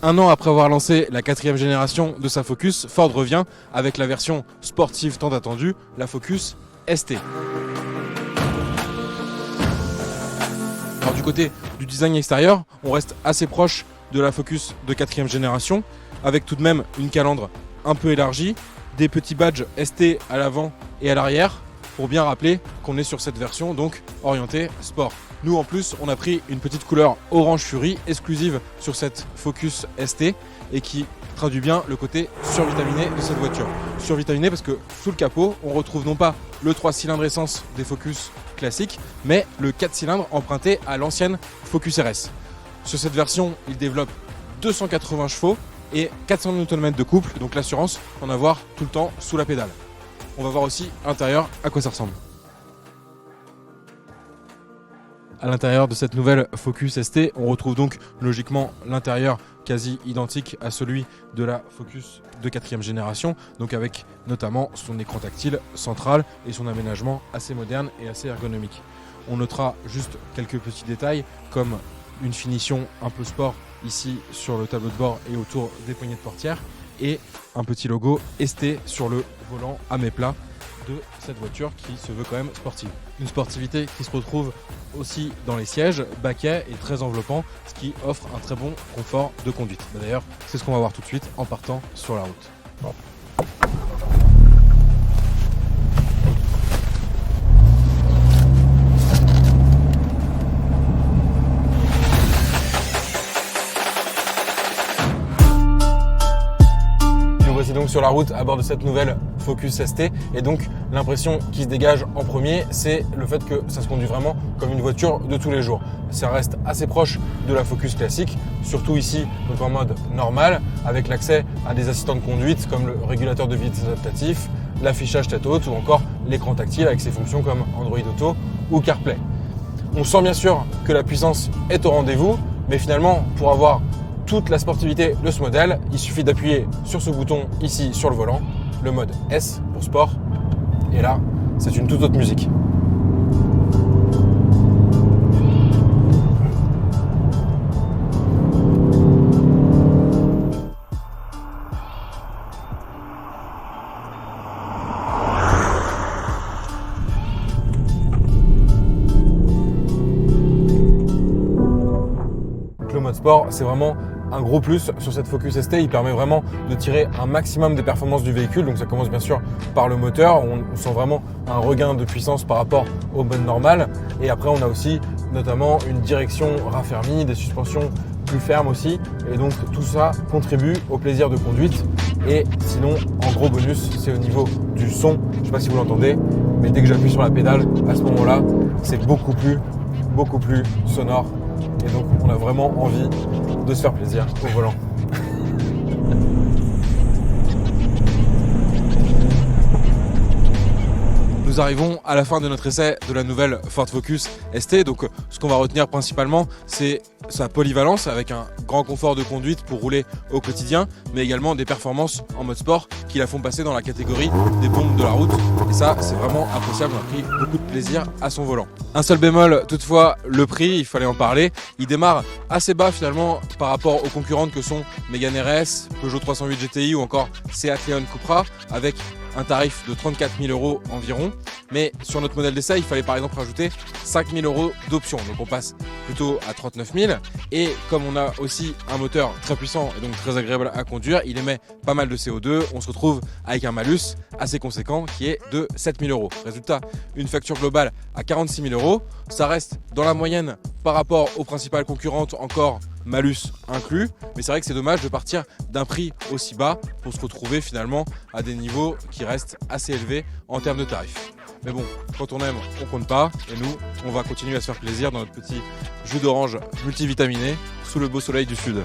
Un an après avoir lancé la 4e génération de sa Focus, Ford revient avec la version sportive tant attendue, la Focus ST. Alors du côté du design extérieur, on reste assez proche de la Focus de 4e génération, avec tout de même une calandre un peu élargie, des petits badges ST à l'avant et à l'arrière, pour bien rappeler qu'on est sur cette version donc orientée sport. Nous en plus on a pris une petite couleur orange furie exclusive sur cette Focus ST et qui traduit bien le côté survitaminé de cette voiture. Survitaminé parce que sous le capot on retrouve non pas le 3 cylindres essence des Focus classiques mais le 4 cylindres emprunté à l'ancienne Focus RS. Sur cette version il développe 280 chevaux et 400 Nm de couple, donc l'assurance en avoir tout le temps sous la pédale. On va voir aussi à l'intérieur à quoi ça ressemble. À l'intérieur de cette nouvelle Focus ST, on retrouve donc logiquement l'intérieur quasi identique à celui de la Focus de 4e génération, donc avec notamment son écran tactile central et son aménagement assez moderne et assez ergonomique. On notera juste quelques petits détails comme une finition un peu sport ici sur le tableau de bord et autour des poignées de portière et un petit logo ST sur le volant à mes plats de cette voiture qui se veut quand même sportive. Une sportivité qui se retrouve aussi dans les sièges, baquets et très enveloppant, ce qui offre un très bon confort de conduite. D'ailleurs, c'est ce qu'on va voir tout de suite en partant sur la route. Bon. Donc sur la route à bord de cette nouvelle Focus ST et donc l'impression qui se dégage en premier c'est le fait que ça se conduit vraiment comme une voiture de tous les jours. Ça reste assez proche de la Focus classique, surtout ici donc en mode normal avec l'accès à des assistants de conduite comme le régulateur de vitesse adaptatif, l'affichage tête haute ou encore l'écran tactile avec ses fonctions comme Android Auto ou CarPlay. On sent bien sûr que la puissance est au rendez-vous mais finalement pour avoir toute la sportivité de ce modèle, il suffit d'appuyer sur ce bouton ici sur le volant, le mode S pour sport, et là c'est une toute autre musique. Le mode sport, c'est vraiment un gros plus sur cette Focus ST, il permet vraiment de tirer un maximum des performances du véhicule. Donc ça commence bien sûr par le moteur, on sent vraiment un regain de puissance par rapport au mode normal. Et après on a aussi notamment une direction raffermie, des suspensions plus fermes aussi. Et donc tout ça contribue au plaisir de conduite. Et sinon en gros bonus c'est au niveau du son, je ne sais pas si vous l'entendez, mais dès que j'appuie sur la pédale, à ce moment-là, c'est beaucoup plus sonore. Et donc on a vraiment envie de se faire plaisir au volant. Nous arrivons à la fin de notre essai de la nouvelle Ford Focus ST. Donc ce qu'on va retenir principalement, c'est sa polyvalence avec un grand confort de conduite pour rouler au quotidien, mais également des performances en mode sport qui la font passer dans la catégorie des bombes de la route. Et ça, c'est vraiment appréciable. On a pris beaucoup de plaisir à son volant. Un seul bémol, toutefois, le prix, il fallait en parler. Il démarre assez bas finalement par rapport aux concurrentes que sont Mégane RS, Peugeot 308 GTI ou encore Seat Leon Cupra, avec un tarif de 34 000 € environ. Mais sur notre modèle d'essai, il fallait par exemple rajouter 5 000 € d'options. Donc on passe plutôt à 39 000. Et comme on a aussi un moteur très puissant et donc très agréable à conduire, il émet pas mal de CO2. On se retrouve avec un malus assez conséquent qui est de 7 000 €. Résultat, une facture globale à 46 000 €. Ça reste dans la moyenne par rapport aux principales concurrentes, encore malus inclus. Mais c'est vrai que c'est dommage de partir d'un prix aussi bas pour se retrouver finalement à des niveaux qui restent assez élevés en termes de tarifs. Mais bon, quand on aime, on compte pas. Et nous, on va continuer à se faire plaisir dans notre petit jus d'orange multivitaminé sous le beau soleil du sud.